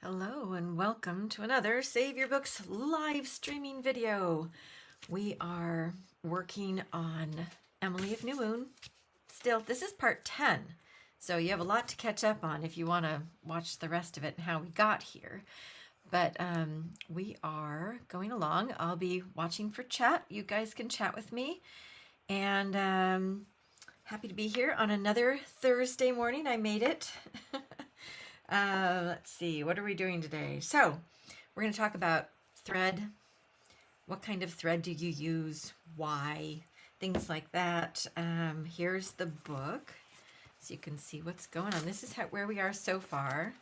Hello and welcome to another Save Your Books live streaming video. We are working on Emily of New Moon. Still, this is part 10, so you have a lot to catch up on if you want to watch the rest of it and how we got here. But we are going along. I'll be watching for chat. You guys can chat with me. And happy to be here on another Thursday morning. I made it. Let's see, what are we doing today? So we're going to talk about thread. What kind of thread do you use? Why? Things like that. Here's the book, so you can see what's going on. This is where we are so far.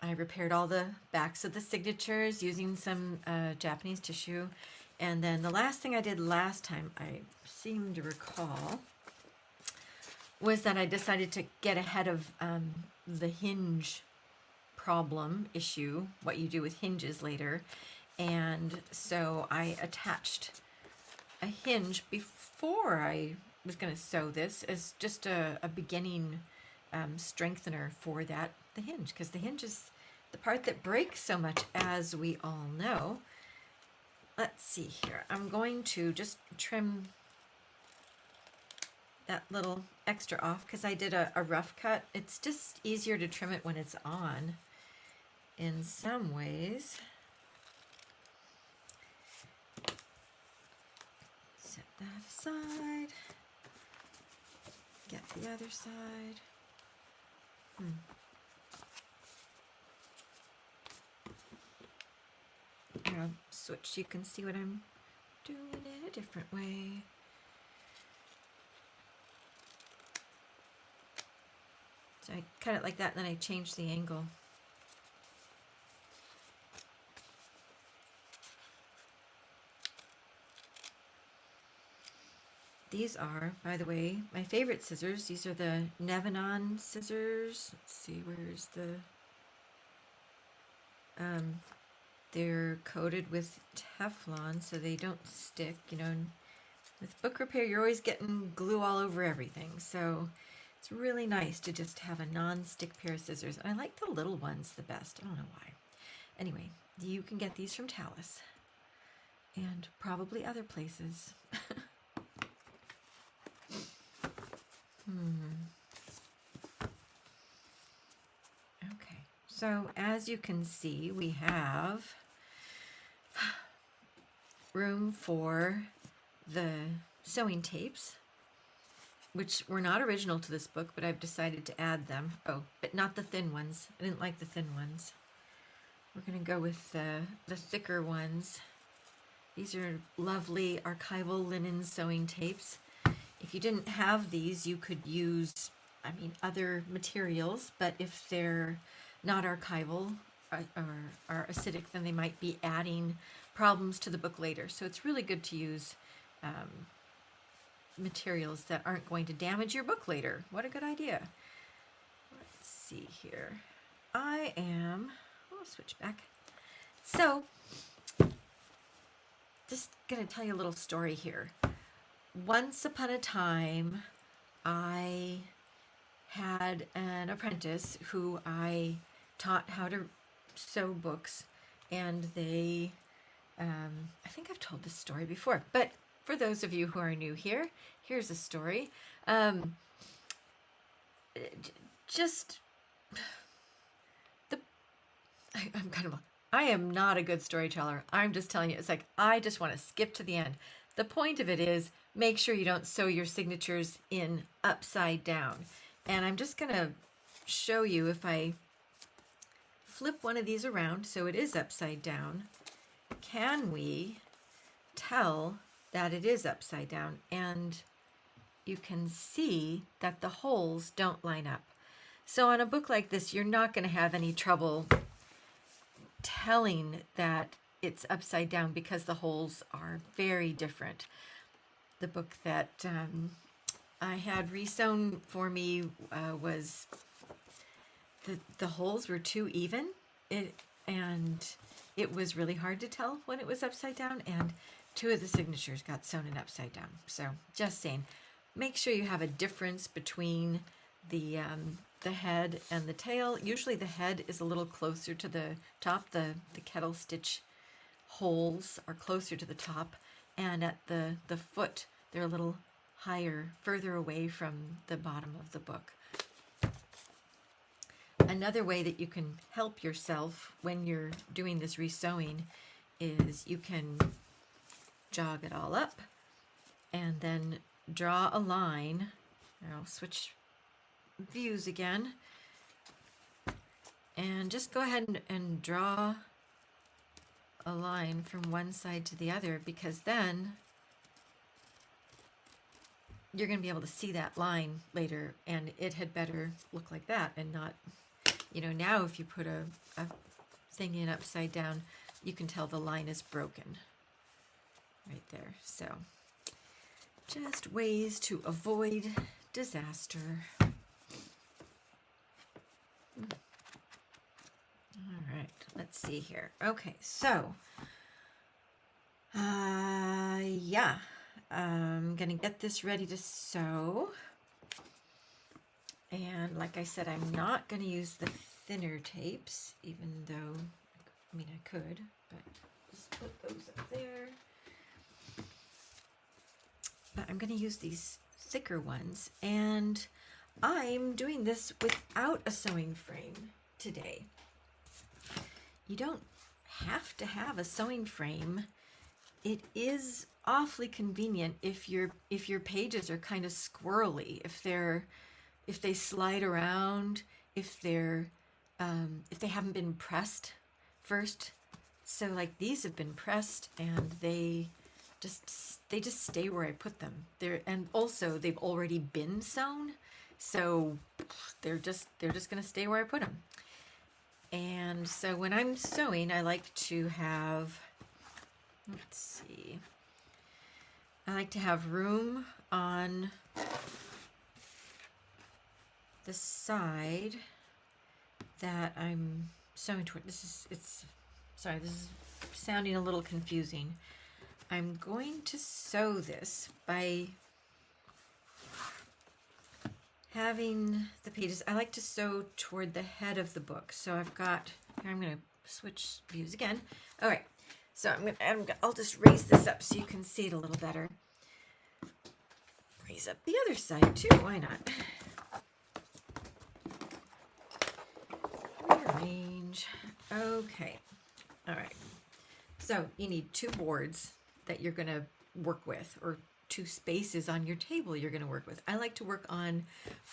I repaired all the backs of the signatures using some Japanese tissue. And then the last thing I did last time, I seem to recall, was that I decided to get ahead of the hinge problem issue, what you do with hinges later. And so I attached a hinge before I was going to sew this as just a beginning strengthener for the hinge, because the hinge is the part that breaks so much, as we all know. Let's see here. I'm going to just trim that little extra off because I did a rough cut. It's just easier to trim it when it's on in some ways. Set that aside. Get the other side. Here, I'll switch so you can see what I'm doing in a different way. So I cut it like that, and then I change the angle. These are, by the way, my favorite scissors. These are the Nevanon scissors. Let's see, where's the... they're coated with Teflon so they don't stick. You know, with book repair, you're always getting glue all over everything. So it's really nice to just have a non-stick pair of scissors. And I like the little ones the best. I don't know why. Anyway, you can get these from Tallis and probably other places. Okay, so as you can see, we have room for the sewing tapes, which were not original to this book, but I've decided to add them. Oh, but not the thin ones. I didn't like the thin ones. We're going to go with the thicker ones. These are lovely archival linen sewing tapes. If you didn't have these, you could use, other materials, but if they're not archival or are acidic, then they might be adding problems to the book later. So it's really good to use materials that aren't going to damage your book later. What a good idea. Let's see here. I'll switch back. So, just going to tell you a little story here. Once upon a time, I had an apprentice who I taught how to sew books, and they, I think I've told this story before, but for those of you who are new here, here's a story. I am not a good storyteller. I'm just telling you, it's like, I just want to skip to the end. The point of it is, make sure you don't sew your signatures in upside down. And I'm just going to show you, if I flip one of these around so it is upside down, can we tell that it is upside down? And you can see that the holes don't line up. So on a book like this, you're not going to have any trouble telling that it's upside down because the holes are very different. The book that I had resewn for me was the holes were too even, and it was really hard to tell when it was upside down, and 2 of the signatures got sewn in upside down. So just saying, make sure you have a difference between the the head and the tail. Usually the head is a little closer to the top. The kettle stitch holes are closer to the top, and at the foot they're a little higher, further away from the bottom of the book. Another way that you can help yourself when you're doing this resewing is you can jog it all up and then draw a line. I'll switch views again and just go ahead and draw a line from one side to the other, because then you're going to be able to see that line later, and it had better look like that and not, you know, now if you put a thing in upside down, you can tell the line is broken right there. So just ways to avoid disaster. All right, let's see here. Okay, so yeah, I'm gonna get this ready to sew. And like I said, I'm not gonna use the thinner tapes, even though, I mean, I could, but just put those up there. But I'm gonna use these thicker ones, and I'm doing this without a sewing frame today. You don't have to have a sewing frame. It is awfully convenient if your pages are kind of squirrely, if they slide around, if they haven't been pressed first. So like these have been pressed and they just stay where I put them. And also they've already been sewn, so they're just gonna stay where I put them. And so when I'm sewing, I like to have, let's see, I like to have room on the side that I'm sewing toward. This is sounding a little confusing. I'm going to sew this by having the pages. I like to sew toward the head of the book. So I've got, I'm going to switch views again. All right. So I'll just raise this up so you can see it a little better. Raise up the other side too. Why not? Rearrange. Okay. All right. So you need 2 boards that you're going to work with, or 2 spaces on your table you're going to work with. I like to work on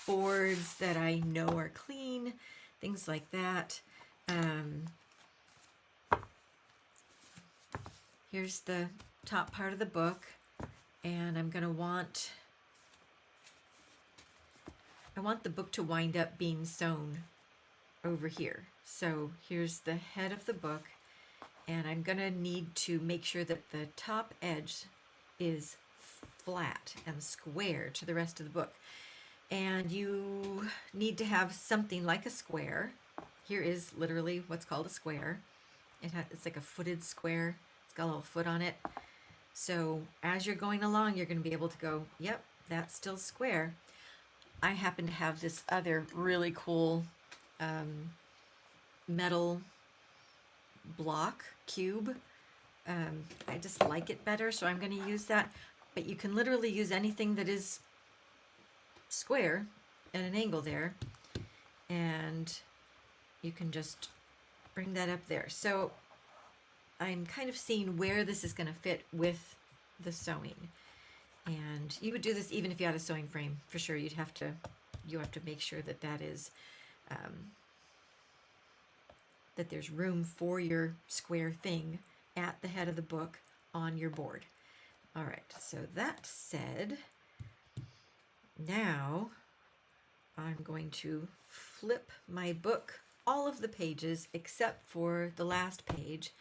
boards that I know are clean, things like that. Here's the top part of the book, and I'm going to want the book to wind up being sewn over here. So here's the head of the book, and I'm going to need to make sure that the top edge is flat and square to the rest of the book. And you need to have something like a square. Here is literally what's called a square. It's like a footed square. It's got a little foot on it. So as you're going along, you're going to be able to go, yep, that's still square. I happen to have this other really cool metal block cube. I just like it better, so I'm going to use that. But you can literally use anything that is square at an angle there, and you can just bring that up there. So I'm kind of seeing where this is going to fit with the sewing. And you would do this even if you had a sewing frame, for sure. You have to make sure that that is that there's room for your square thing at the head of the book on your board. All right, so that said, now I'm going to flip my book, all of the pages except for the last page,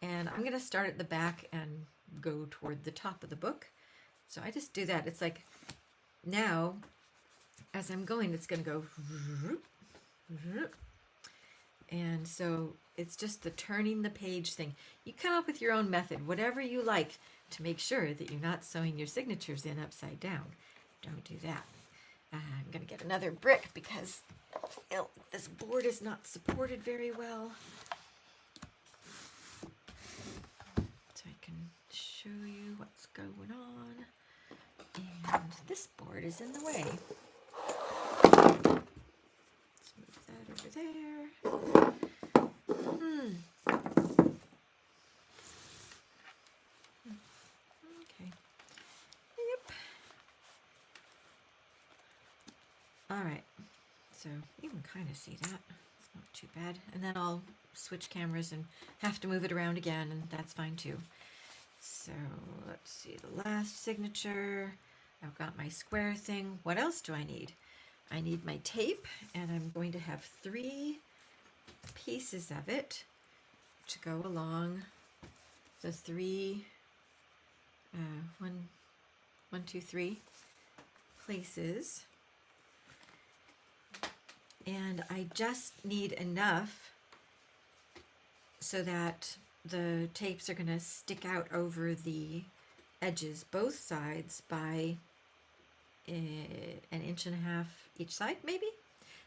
and I'm going to start at the back and go toward the top of the book. So I just do that. It's like, now as I'm going, it's going to go, and so it's just the turning the page thing. You come up with your own method, whatever you like, to make sure that you're not sewing your signatures in upside down. Don't do that. I'm going to get another brick because this board is not supported very well. So I can show you what's going on. And this board is in the way. Let's move that over there. Okay. Yep. All right. So you can kind of see that. It's not too bad. And then I'll switch cameras and have to move it around again, and that's fine too. So let's see, the last signature. I've got my square thing. What else do I need? I need my tape, and I'm going to have 3 pieces of it to go along the 3, 1, 2, 3 places. And I just need enough so that the tapes are going to stick out over the edges, both sides, by an inch and a half each side, maybe.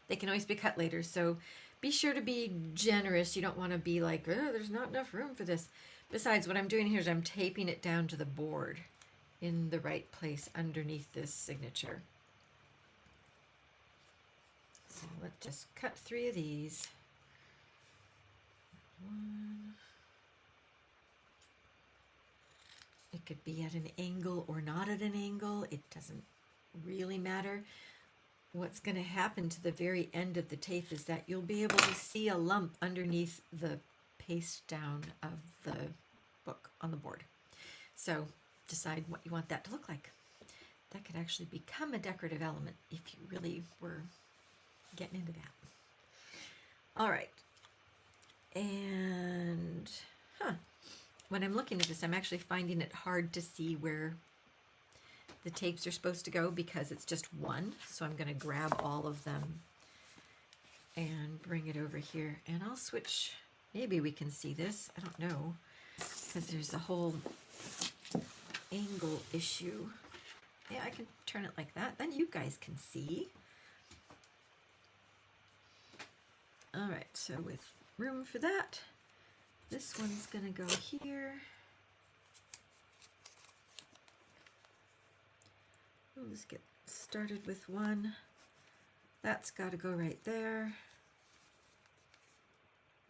They can always be cut later, so be sure to be generous. You don't want to be like, oh, there's not enough room for this. Besides, what I'm doing here is I'm taping it down to the board in the right place underneath this signature. So let's just cut 3 of these. 1. It could be at an angle or not at an angle. It doesn't really matter. What's going to happen to the very end of the tape is that you'll be able to see a lump underneath the paste down of the book on the board. So decide what you want that to look like. That could actually become a decorative element if you really were getting into that. All right. And, when I'm looking at this, I'm actually finding it hard to see where the tapes are supposed to go because it's just one. So I'm going to grab all of them and bring it over here. And I'll switch. Maybe we can see this. I don't know, because there's a whole angle issue. Yeah, I can turn it like that. Then you guys can see. All right, so with room for that, this one's going to go here. We'll just get started with one. That's got to go right there.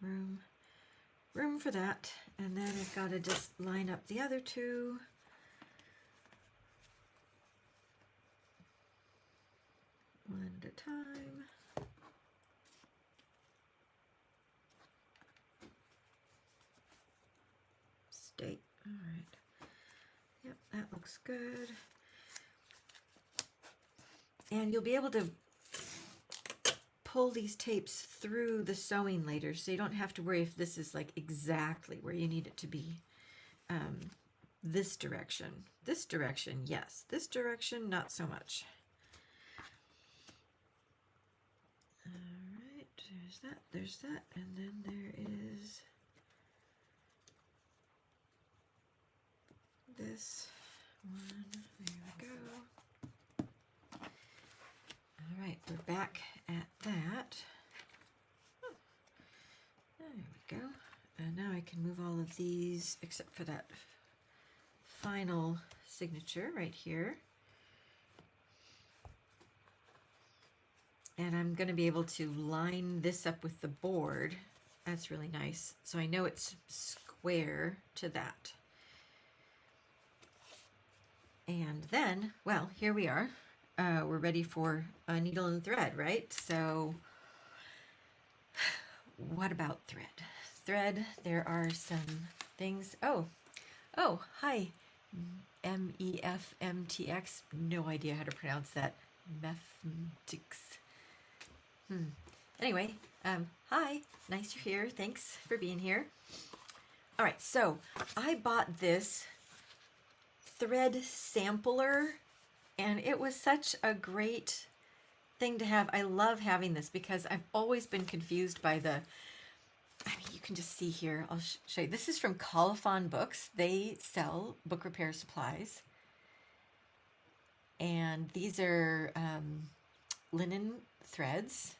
Room for that. And then I've got to just line up the other 2. One at a time. Stay. All right. Yep, that looks good. And you'll be able to pull these tapes through the sewing later, so you don't have to worry if this is like exactly where you need it to be. This direction, yes. This direction, not so much. All right, there's that, and then there is this one. There we go. All right, we're back at that. Oh, there we go. And now I can move all of these except for that final signature right here. And I'm going to be able to line this up with the board. That's really nice. So I know it's square to that. And then, well, here we are. We're ready for a needle and thread, right? So what about thread? Thread, there are some things. Oh, hi. MEFMTX. No idea how to pronounce that. Mefmtix. Anyway, hi. Nice you're here. Thanks for being here. All right, so I bought this thread sampler, and it was such a great thing to have. I love having this because I've always been confused by the, I mean, you can just see here, I'll show you. This is from Colophon Books. They sell book repair supplies. And these are linen threads.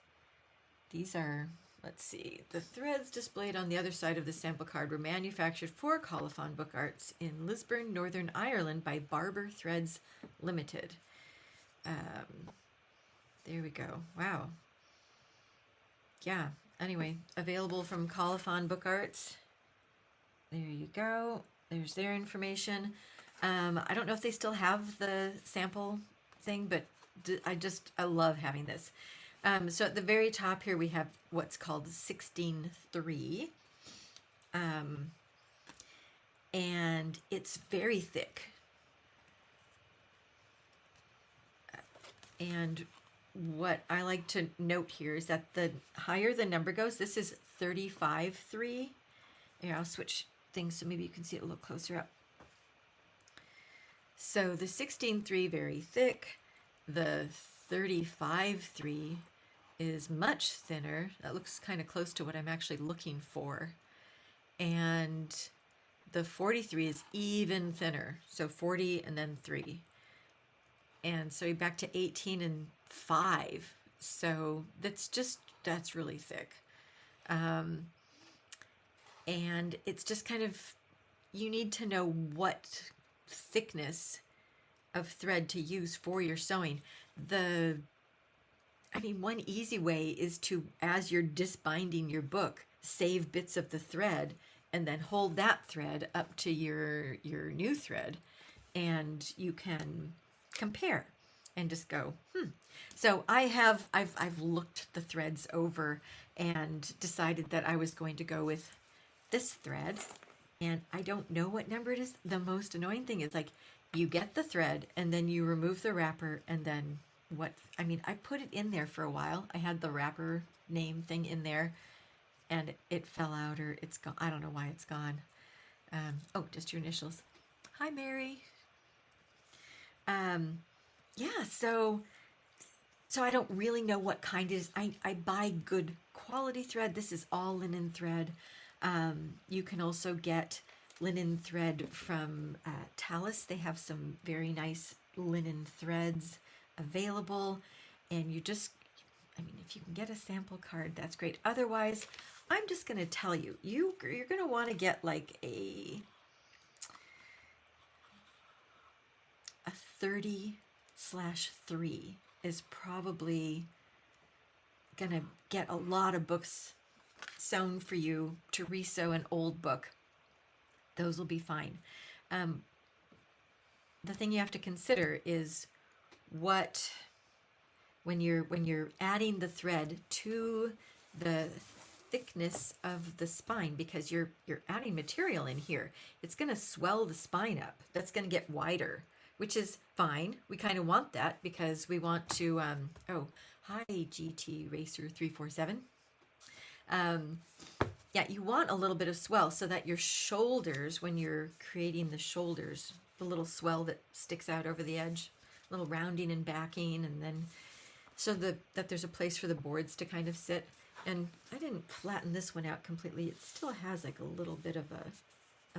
These are, let's see, the threads displayed on the other side of the sample card were manufactured for Colophon Book Arts in Lisburn, Northern Ireland by Barber Threads Limited. There we go. Wow. Yeah. Anyway, available from Colophon Book Arts. There you go. There's their information. I don't know if they still have the sample thing, but I love having this. So at the very top here we have what's called 16-3. And it's very thick. And what I like to note here is that the higher the number goes, this is 35-3. Here, I'll switch things so maybe you can see it a little closer up. So the 16-3 very thick. The 35-3 is much thinner. That looks kind of close to what I'm actually looking for. And the 43 is even thinner. So 40 and then 3. And so you're back to 18 and 5. So that's really thick. And it's just kind of, you need to know what thickness of thread to use for your sewing. One easy way is to, as you're disbinding your book, save bits of the thread and then hold that thread up to your new thread, and you can compare and just go, So I've looked the threads over and decided that I was going to go with this thread, and I don't know what number it is. The most annoying thing is, like, you get the thread and then you remove the wrapper, and then I put it in there for a while. I had the wrapper name thing in there and it fell out, or it's gone. I don't know why it's gone. Oh, just your initials. Hi, Mary. Yeah, so I don't really know what kind it is. I buy good quality thread. This is all linen thread. You can also get linen thread from Talus. They have some very nice linen threads available, and if you can get a sample card, that's great. Otherwise, I'm just going to tell you, you're going to want to get like a 30/3 is probably going to get a lot of books sewn for you to resew an old book. Those will be fine. The thing you have to consider is when you're adding the thread to the thickness of the spine, because you're adding material in here, it's going to swell the spine up. That's going to get wider, which is fine. We kind of want that because we want to, oh, hi, GT Racer 347. Yeah, you want a little bit of swell so that your shoulders, when you're creating the shoulders, the little swell that sticks out over the edge, a little rounding and backing, and then so that there's a place for the boards to kind of sit. And I didn't flatten this one out completely. It still has like a little bit of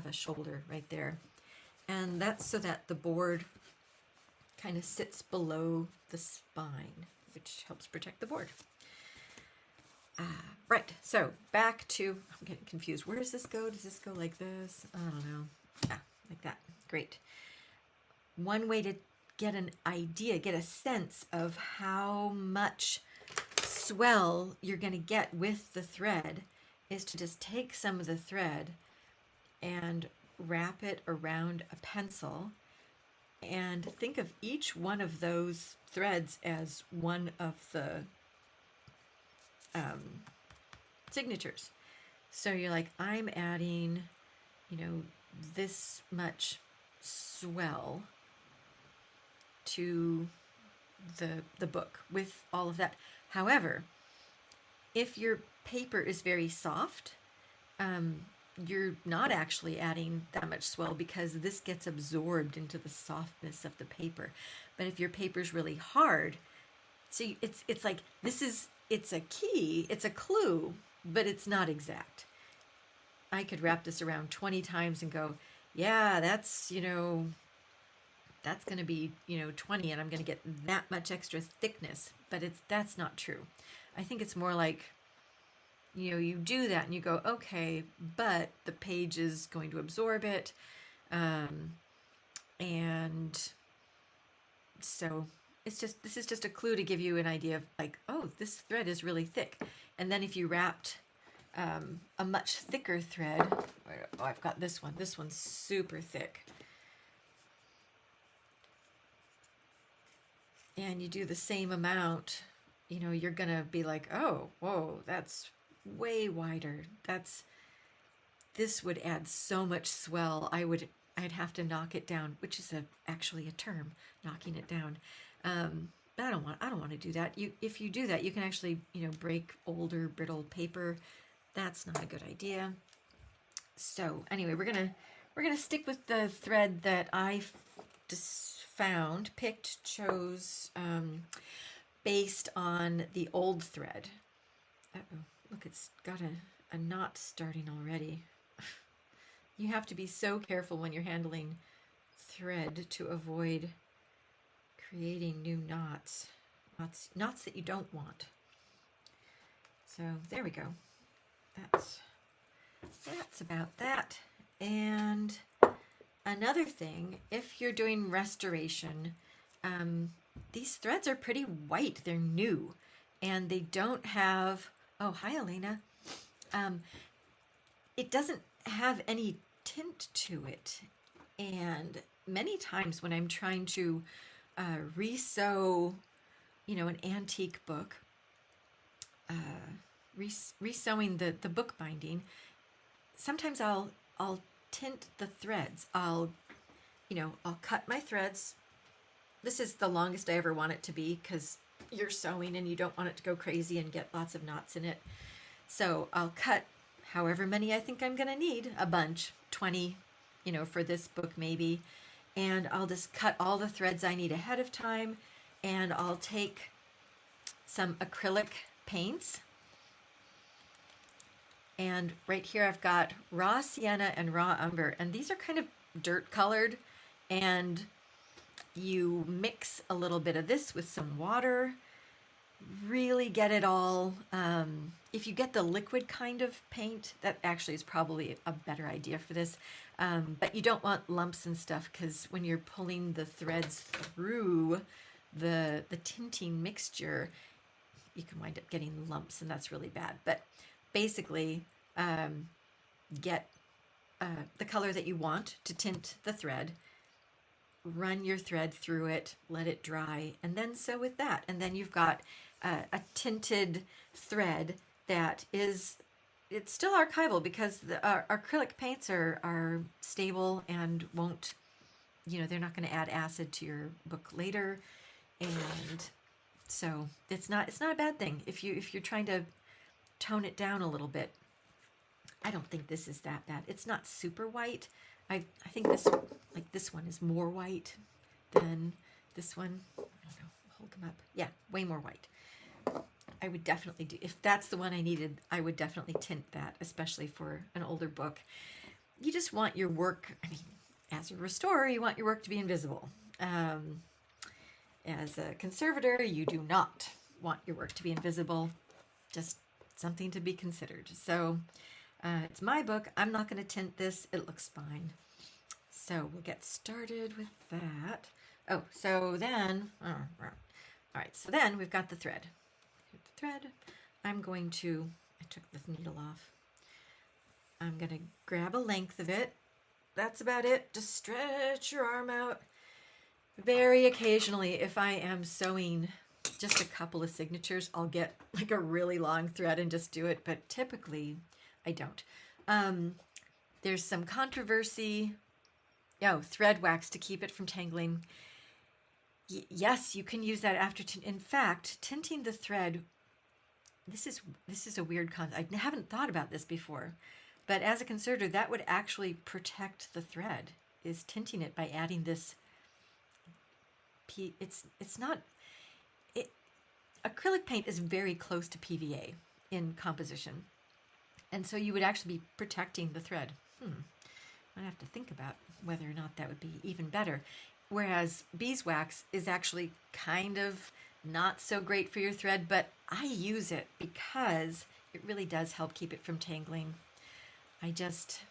a shoulder right there. And that's so that the board kind of sits below the spine, which helps protect the board. Right, so back to, I'm getting confused. Where does this go? Does this go like this? I don't know. Yeah, like that. Great. One way to get an idea, get a sense of how much swell you're going to get with the thread is to just take some of the thread and wrap it around a pencil and think of each one of those threads as one of the signatures. So you're like, I'm adding, this much swell to the book with all of that. However, if your paper is very soft, you're not actually adding that much swell because this gets absorbed into the softness of the paper. But if your paper's really hard, so it's like it's a key, it's a clue, but it's not exact. I could wrap this around 20 times and go, yeah, that's, that's going to be, 20 and I'm going to get that much extra thickness, but that's not true. I think it's more like, you do that and you go, okay, but the page is going to absorb it. And so this is just a clue to give you an idea of like, oh, this thread is really thick. And then if you wrapped a much thicker thread, oh, I've got this one. This one's super thick. And you do the same amount, you're going to be like, oh, whoa, that's way wider. This would add so much swell. I'd have to knock it down, which is actually a term, knocking it down. But I don't want to do that. If you do that, you can actually, break older brittle paper. That's not a good idea. So anyway, we're gonna stick with the thread that I chose, based on the old thread. Uh-oh, look, it's got a knot starting already. You have to be so careful when you're handling thread to avoid creating new knots that you don't want. So there we go. That's about that. And another thing, if you're doing restoration, these threads are pretty white. They're new, and they don't have. Oh, hi, Elena. It doesn't have any tint to it, and many times when I'm trying to resew, an antique book, resewing the book binding, sometimes I'll tint the threads. I'll cut my threads. This is the longest I ever want it to be because you're sewing and you don't want it to go crazy and get lots of knots in it. So I'll cut however many I think I'm going to need, a bunch, 20, for this book maybe. And I'll just cut all the threads I need ahead of time. And I'll take some acrylic paints. And right here I've got raw sienna and raw umber. And these are kind of dirt colored. And you mix a little bit of this with some water. Really get it all. If you get the liquid kind of paint, that actually is probably a better idea for this. But you don't want lumps and stuff because when you're pulling the threads through the tinting mixture, you can wind up getting lumps, and that's really bad. But basically, get the color that you want to tint the thread. Run your thread through it, let it dry, and then sew with that. And then you've got a tinted thread that it's still archival because our acrylic paints are stable and won't, they're not going to add acid to your book later. And so it's not a bad thing if you're trying to tone it down a little bit. I don't think this is that bad. It's not super white. I think this one is more white than this one. I don't know. Hold them up. Yeah, way more white. I would definitely do, if that's the one I needed, I would definitely tint that, especially for an older book. You just want your work, as a restorer, you want your work to be invisible. As a conservator, you do not want your work to be invisible. Just something to be considered. So it's my book. I'm not going to tint this. It looks fine. So we'll get started with that. Oh, so then, all right, so then we've got the thread. Here's the thread. I took the needle off. I'm going to grab a length of it. That's about it. Just stretch your arm out. Very occasionally, if I am sewing just a couple of signatures, I'll get like a really long thread and just do it, but typically I don't. There's some controversy. Thread wax to keep it from tangling. Yes, you can use that after. In fact, tinting the thread. This is a weird concept. I haven't thought about this before, but as a conservator, that would actually protect the thread. Is tinting it by adding this. It's not. Acrylic paint is very close to PVA in composition, and so you would actually be protecting the thread. I'd have to think about whether or not that would be even better. Whereas beeswax is actually kind of not so great for your thread, but I use it because it really does help keep it from tangling. I just,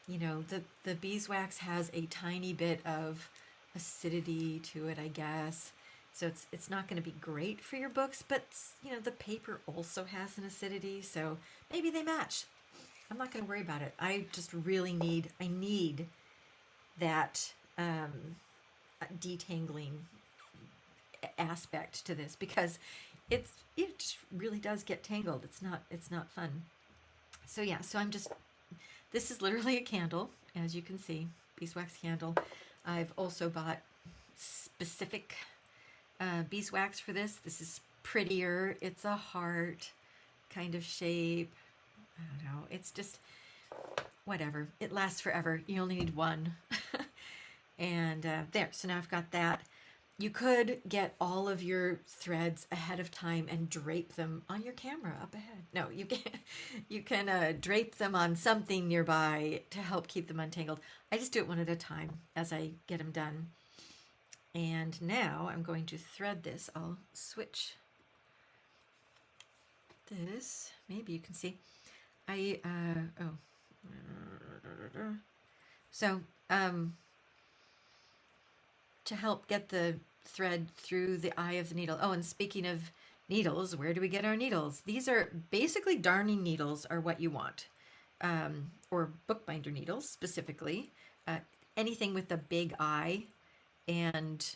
the beeswax has a tiny bit of acidity to it, I guess. So it's not going to be great for your books, but the paper also has an acidity, so maybe they match. I'm not going to worry about it. I just really need that detangling aspect to this, because it just really does get tangled. It's not fun. So yeah, this is literally a candle, as you can see, beeswax candle. I've also bought specific beeswax for this. This is prettier. It's a heart kind of shape. I don't know. It's just whatever. It lasts forever. You only need one. And there. So now I've got that. You could get all of your threads ahead of time and drape them on your camera up ahead. No, you can drape them on something nearby to help keep them untangled. I just do it one at a time as I get them done. And now I'm going to thread this. I'll switch this. Maybe you can see. To help get the thread through the eye of the needle. Oh, and speaking of needles, where do we get our needles? These are basically darning needles are what you want, or bookbinder needles specifically. Anything with a big eye, and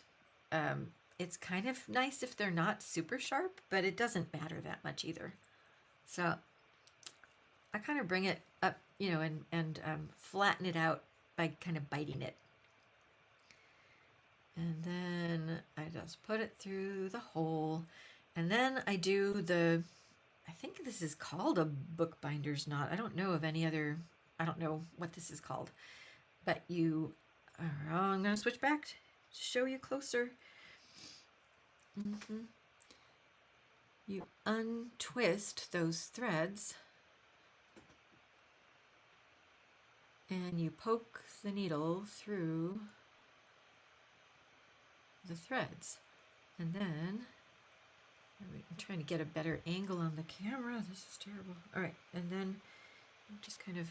it's kind of nice if they're not super sharp, but it doesn't matter that much either. So I kind of bring it up, and flatten it out by kind of biting it. And then I just put it through the hole. And then I do I think this is called a bookbinder's knot. I don't know of any other, I don't know what this is called. But I'm going to switch back to show you closer. You untwist those threads. And you poke the needle through the threads, and then I'm trying to get a better angle on the camera. This is terrible. All right, and then I'm just kind of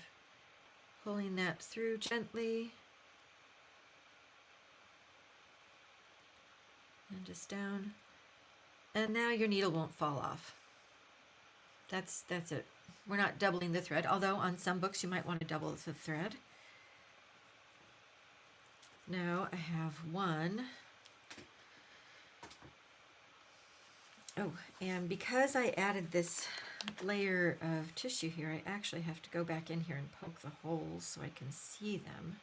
pulling that through gently, and just down, and now your needle won't fall off. That's it. We're not doubling the thread, although on some books you might want to double the thread. Now I have one. Oh, and because I added this layer of tissue here, I actually have to go back in here and poke the holes so I can see them.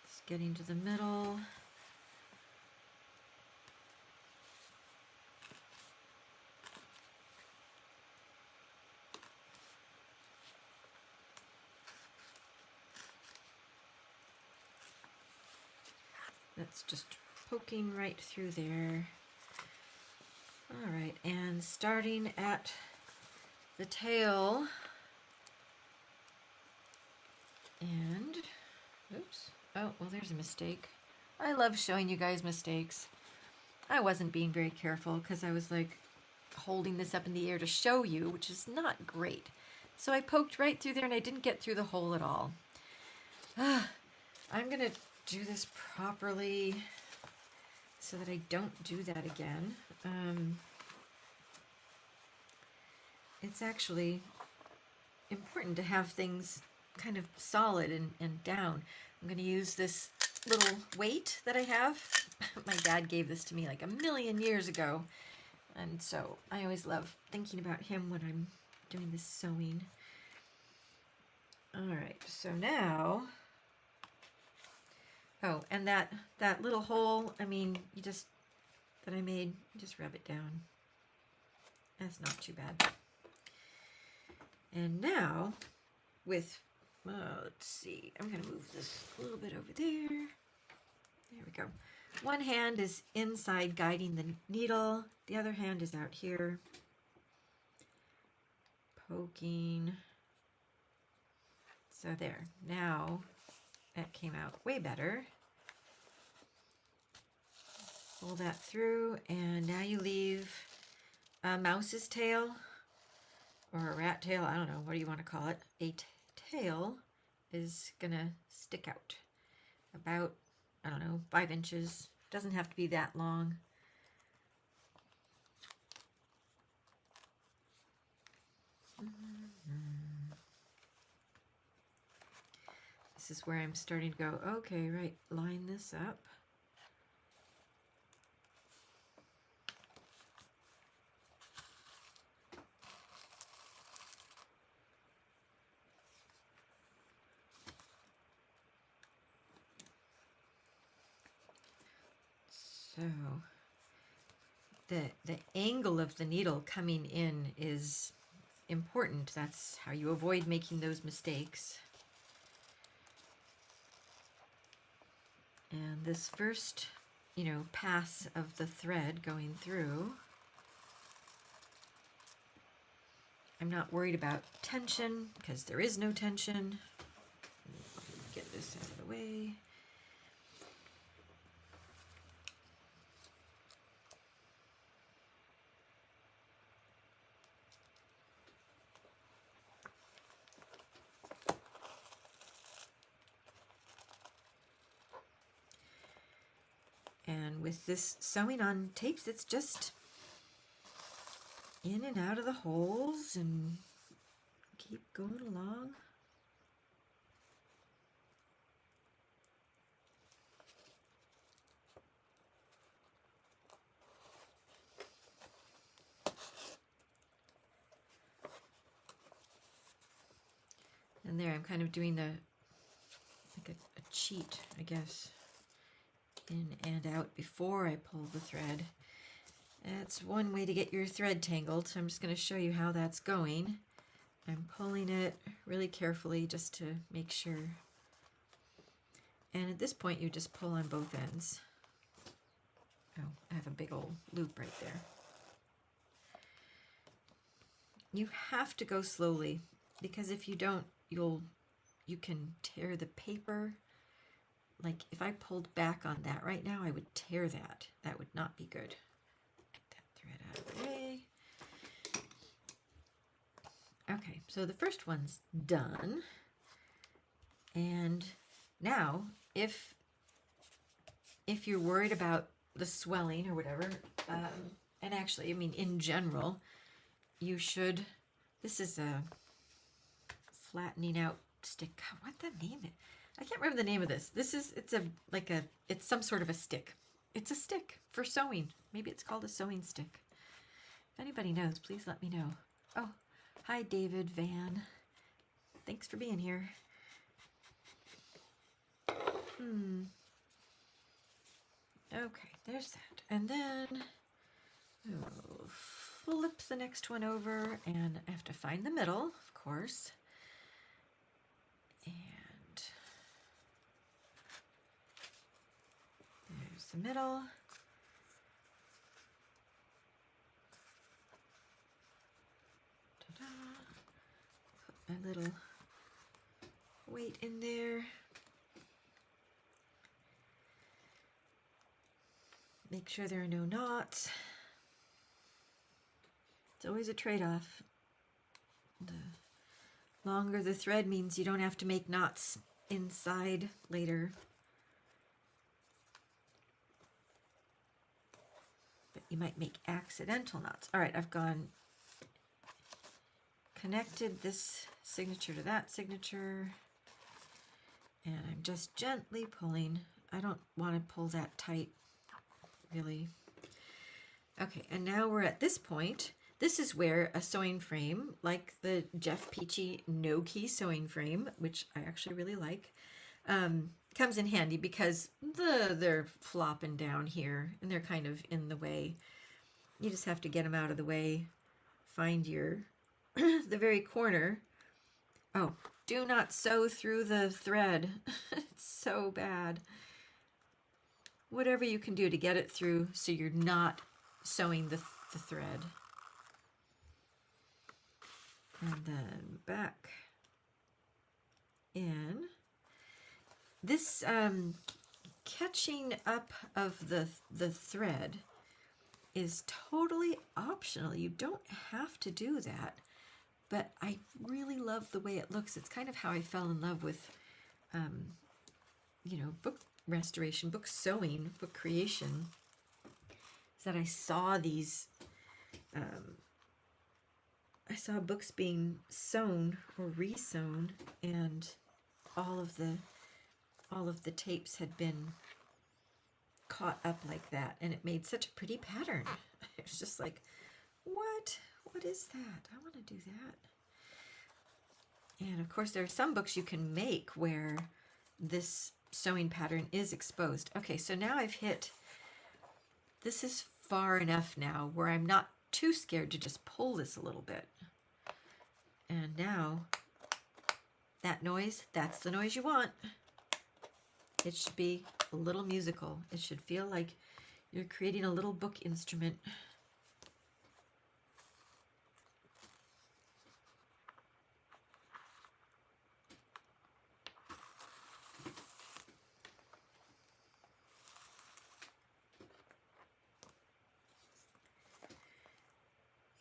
Just getting to the middle. That's just poking right through there. All right, and starting at the tail, and oops, oh, well, there's a mistake. I love showing you guys mistakes. I wasn't being very careful because I was like holding this up in the air to show you, which is not great. So I poked right through there and I didn't get through the hole at all. I'm gonna do this properly so that I don't do that again. It's actually important to have things kind of solid and down. I'm going to use this little weight that I have. My dad gave this to me like 1,000,000 years ago, and so I always love thinking about him when I'm doing this sewing. All right, so now, oh, and that little hole, I mean, that I made, just rub it down. That's not too bad. And now, with, let's see, I'm going to move this a little bit over there. There we go. One hand is inside guiding the needle. The other hand is out here, poking. So there. Now, That came out way better. Pull that through, and now you leave a mouse's tail or a rat tail. I don't know, what do you want to call it? A tail is gonna stick out about, I don't know, 5 inches. Doesn't have to be that long. This is where I'm starting to go, okay, right, line this up. So the angle of the needle coming in is important. That's how you avoid making those mistakes. And this first, pass of the thread going through, I'm not worried about tension because there is no tension. Get this out of the way. And with this sewing on tapes, it's just in and out of the holes and keep going along. And there I'm kind of doing like a cheat, I guess. In and out before I pull the thread. That's one way to get your thread tangled, so I'm just going to show you how that's going. I'm pulling it really carefully just to make sure. And at this point you just pull on both ends. Oh, I have a big old loop right there. You have to go slowly because if you don't, you can tear the paper. Like if I pulled back on that right now, I would tear that. That would not be good. Get that thread out of the way. Okay, so the first one's done. And now, if you're worried about the swelling or whatever, and actually, I mean, in general, you should, this is a flattening out stick. What the name is? I can't remember the name of this. It's some sort of a stick. It's a stick for sewing. Maybe it's called a sewing stick. If anybody knows, please let me know. Oh, hi David Van. Thanks for being here. Okay, there's that. And then we'll flip the next one over and I have to find the middle, of course. And there's the middle. Ta-da. Put my little weight in there. Make sure there are no knots. It's always a trade-off. The longer the thread means you don't have to make knots inside later. But you might make accidental knots. All right, I've connected this signature to that signature. And I'm just gently pulling. I don't want to pull that tight, really. Okay, and now we're at this point. This is where a sewing frame, like the Jeff Peachy no-key sewing frame, which I actually really like, comes in handy because they're flopping down here and they're kind of in the way. You just have to get them out of the way. Find your, the very corner. Oh, do not sew through the thread. It's so bad. Whatever you can do to get it through so you're not sewing the thread. And then back in. This catching up of the thread is totally optional. You don't have to do that, but I really love the way it looks. It's kind of how I fell in love with, you know, book restoration, book sewing, book creation, is that I saw these, I saw books being sewn or re-sewn, and all of the tapes had been caught up like that, and it made such a pretty pattern. It was just like, what is that? I want to do that. And of course there are some books you can make where this sewing pattern is exposed. Okay, so now I've hit, this is far enough now where I'm not too scared to just pull this a little bit. And now that noise, that's the noise you want. It should be a little musical. It should feel like you're creating a little book instrument.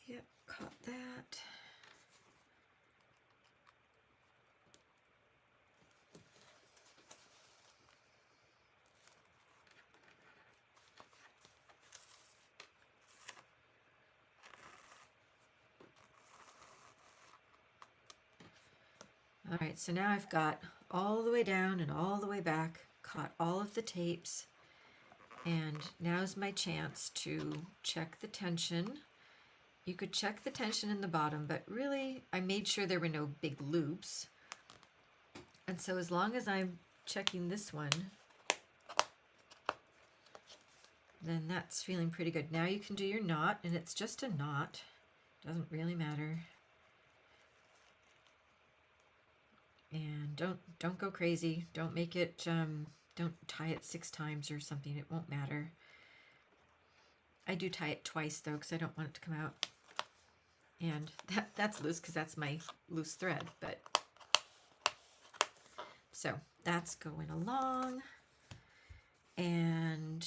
Yep, caught that. All right, so now I've got all the way down and all the way back, caught all of the tapes, and now's my chance to check the tension. You could check the tension in the bottom, but really I made sure there were no big loops. And so as long as I'm checking this one, then that's feeling pretty good. Now you can do your knot, and it's just a knot. Doesn't really matter. And don't go crazy. Don't make it, don't tie it 6 times or something. It won't matter. I do tie it twice though, because I don't want it to come out. And that's loose because that's my loose thread. But so that's going along. And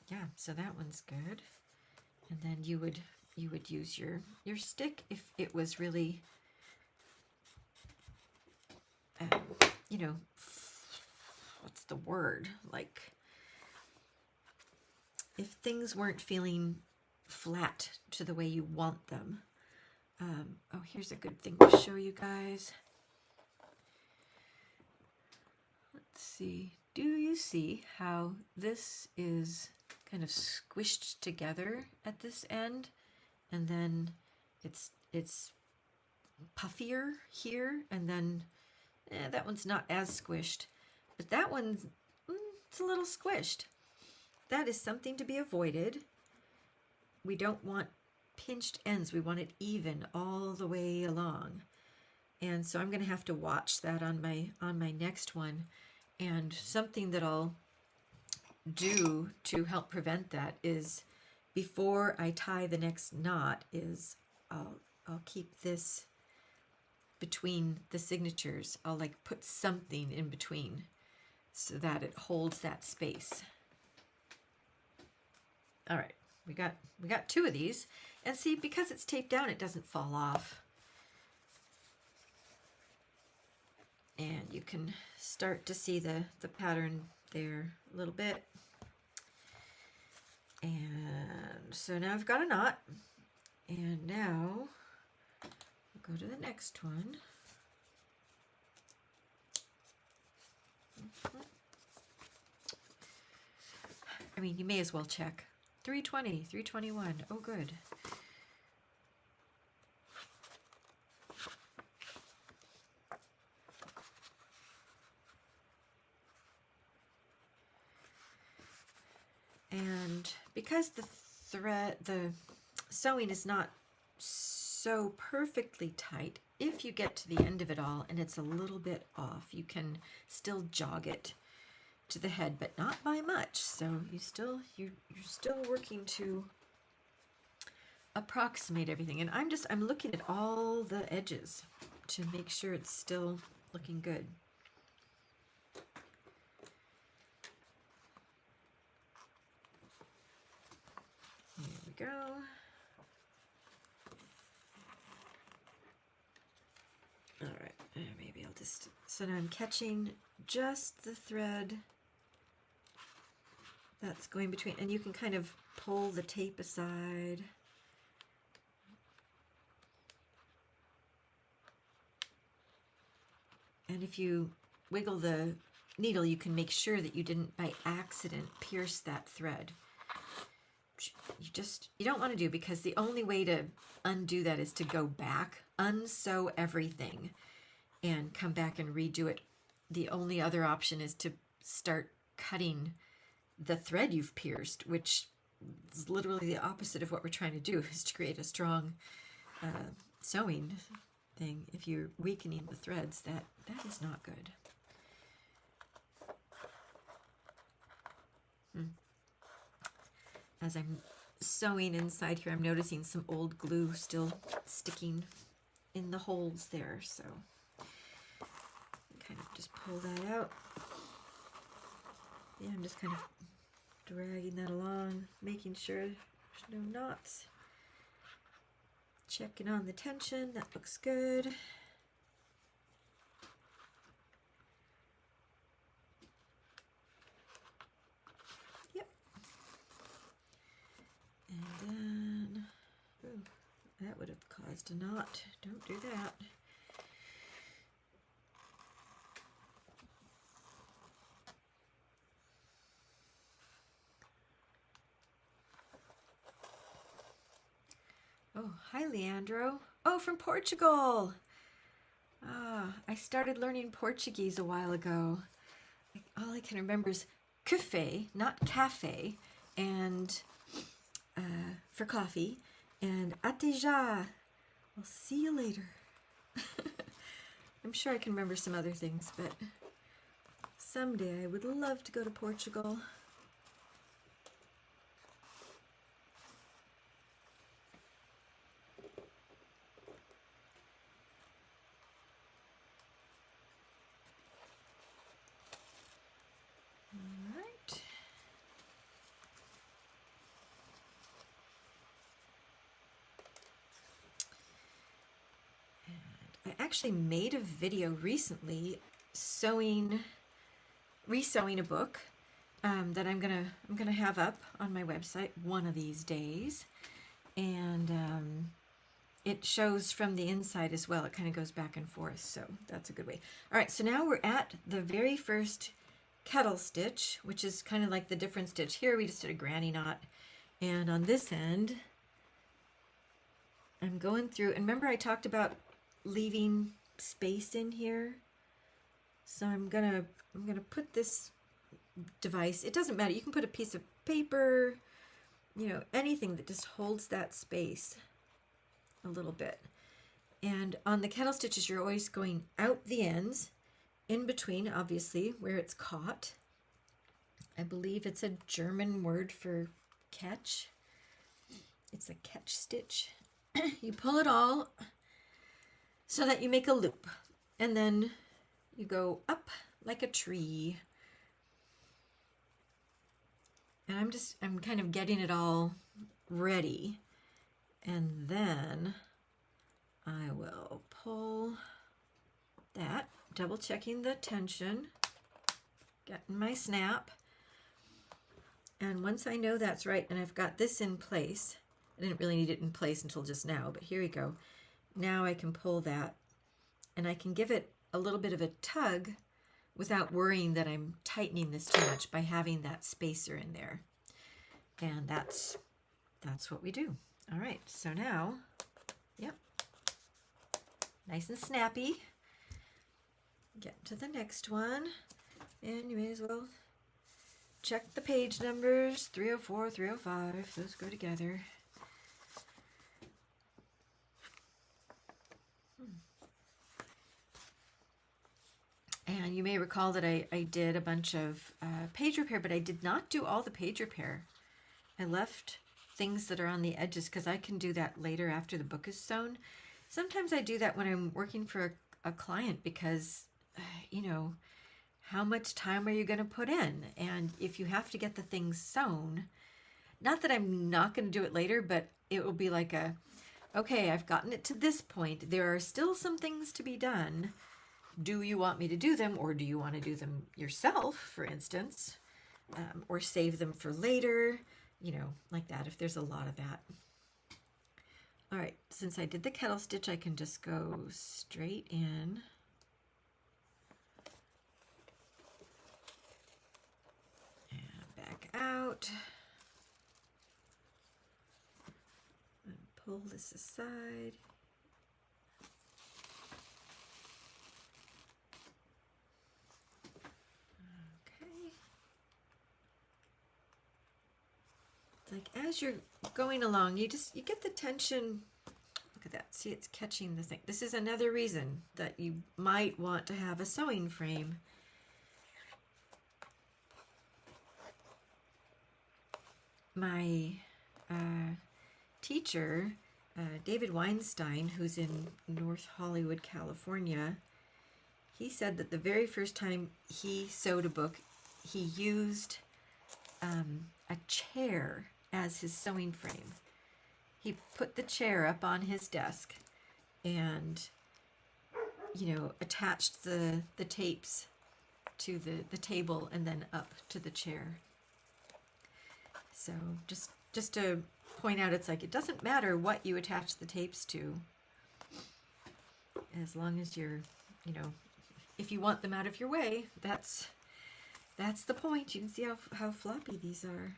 yeah, so that one's good. And then you would use your stick if it was really, you know, what's the word? Like, if things weren't feeling flat to the way you want them. Oh, here's a good thing to show you guys. Let's see. Do you see how this is kind of squished together at this end, and then it's puffier here, and then that one's not as squished, but that one's it's a little squished. That is something to be avoided. We don't want pinched ends. We want it even all the way along. And so I'm going to have to watch that on my next one. And something that I'll do to help prevent that is, before I tie the next knot, is I'll keep this between the signatures. I'll like put something in between so that it holds that space. All right, we got 2 of these, and see, because it's taped down, it doesn't fall off. And you can start to see the pattern there a little bit. And so now I've got a knot, and now we'll go to the next one. I mean, you may as well check. 320, 321. Oh, good. And because the sewing is not so perfectly tight, if you get to the end of it all and it's a little bit off, you can still jog it to the head, but not by much. So you're still working to approximate everything. And I'm looking at all the edges to make sure it's still looking good. go. All right, maybe I'll just, so now I'm catching just the thread that's going between, and you can kind of pull the tape aside. And if you wiggle the needle, you can make sure that you didn't by accident pierce that thread. You don't want to do, because the only way to undo that is to go back, unsew everything, and come back and redo it. The only other option is to start cutting the thread you've pierced, which is literally the opposite of what we're trying to do, is to create a strong sewing thing. If you're weakening the threads, that is not good. As I'm sewing inside here, I'm noticing some old glue still sticking in the holes there, so kind of just pull that out. Yeah, I'm just kind of dragging that along, making sure there's no knots. Checking on the tension, that looks good. Yep. And then, ooh, that would have caused a knot. Don't do that. Oh, hi, Leandro. Oh, from Portugal. Ah, I started learning Portuguese a while ago. All I can remember is café, not cafe, and for coffee, and até já. I'll see you later. I'm sure I can remember some other things, but someday I would love to go to Portugal. I actually made a video recently resewing a book that I'm gonna have up on my website one of these days, and it shows from the inside as well. It kind of goes back and forth, so that's a good way. All right, so now we're at the very first kettle stitch, which is kind of like the different stitch. Here we just did a granny knot, and on this end I'm going through, and remember I talked about leaving space in here, so I'm gonna put this device, it doesn't matter, you can put a piece of paper, you know, anything that just holds that space a little bit. And on the kettle stitches, you're always going out the ends, in between, obviously, where it's caught. I believe it's a German word for catch. It's a catch stitch. You pull it all so that you make a loop, and then you go up like a tree. And I'm kind of getting it all ready, and then I will pull that, double checking the tension, getting my snap, and once I know that's right and I've got this in place, I didn't really need it in place until just now, but here we go. Now I can pull that, and I can give it a little bit of a tug without worrying that I'm tightening this too much by having that spacer in there. And that's what we do. All right, so now, yep, nice and snappy. Get to the next one, and you may as well check the page numbers, 304, 305, those go together. And you may recall that I did a bunch of page repair, but I did not do all the page repair. I left things that are on the edges because I can do that later after the book is sewn. Sometimes I do that when I'm working for a client because, you know, how much time are you going to put in? And if you have to get the things sewn, Not that I'm not going to do it later, but it will be like a, okay, I've gotten it to this point. There are still some things to be done. Do you want me to do them, or do you want to do them yourself, for instance, or save them for later, you know, like that, if there's a lot of that. All right, since I did the kettle stitch, I can just go straight in. And back out. And pull this aside. Like as you're going along, you get the tension. Look at that. See, it's catching the thing. This is another reason that you might want to have a sewing frame. My teacher, David Weinstein, who's in North Hollywood, California, he said that the very first time he sewed a book, he used a chair as his sewing frame. He put the chair up on his desk and, you know, attached the tapes to the table and then up to the chair. So just to point out, it's like it doesn't matter what you attach the tapes to, as long as you're, you know, if you want them out of your way, that's the point. You can see how floppy these are.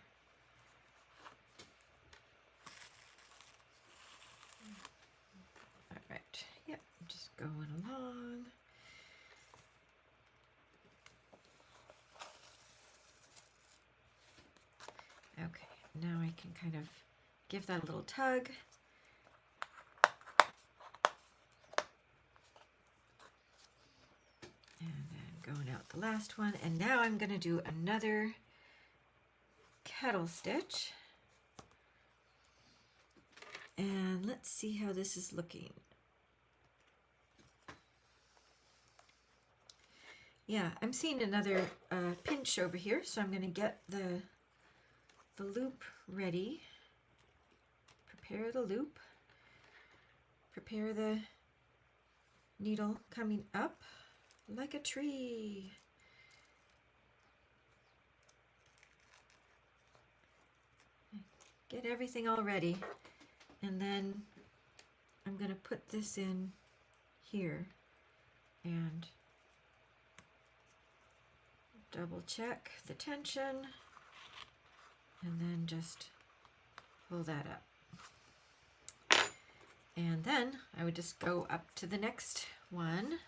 All right, yep, just going along. Okay, now I can kind of give that a little tug. And then going out the last one. And now I'm going to do another kettle stitch. And let's see how this is looking. Yeah, I'm seeing another pinch over here, so I'm going to get the loop ready. Prepare the loop. Prepare the needle coming up like a tree. Get everything all ready. And then I'm going to put this in here and double check the tension and then just pull that up. And then I would just go up to the next one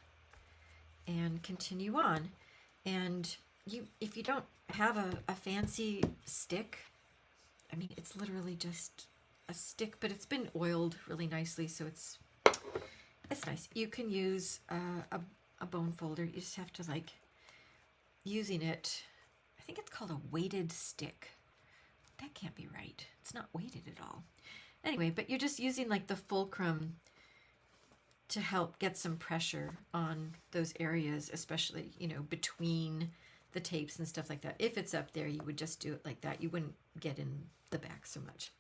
and continue on. And if you don't have a fancy stick, I mean, it's literally just a stick, but it's been oiled really nicely, so it's nice. You can use a bone folder. You just have to like using it. I think it's called a weighted stick. That can't be right. It's not weighted at all. Anyway, but you're just using like the fulcrum to help get some pressure on those areas, especially, you know, between the tapes and stuff like that. If it's up there, you would just do it like that. You wouldn't get in the back so much.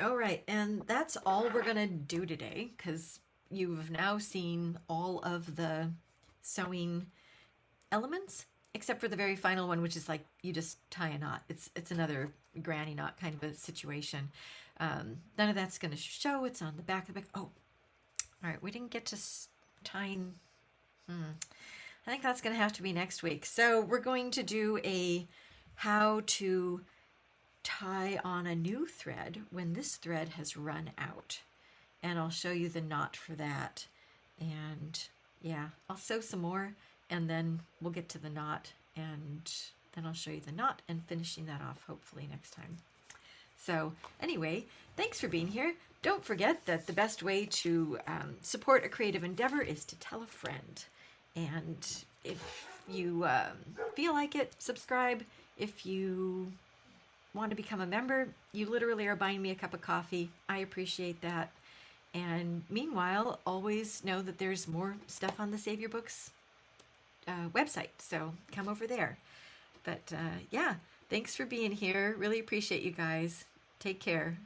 All right, and that's all we're gonna do today, because you've now seen all of the sewing elements, except for the very final one, which is like you just tie a knot. It's another granny knot kind of a situation. None of that's gonna show. It's on the back of the book. Oh, all right, we didn't get to tying. I think that's gonna have to be next week. So we're going to do a how to tie on a new thread when this thread has run out, and I'll show you the knot for that. And yeah, I'll sew some more and then we'll get to the knot, and then I'll show you the knot and finishing that off hopefully next time. So anyway, thanks for being here. Don't forget that the best way to support a creative endeavor is to tell a friend. And if you feel like it, subscribe. If you want to become a member, you literally are buying me a cup of coffee. I appreciate that. And meanwhile, always know that there's more stuff on the Save Your Books website, so come over there. But yeah, thanks for being here. Really appreciate you guys. Take care.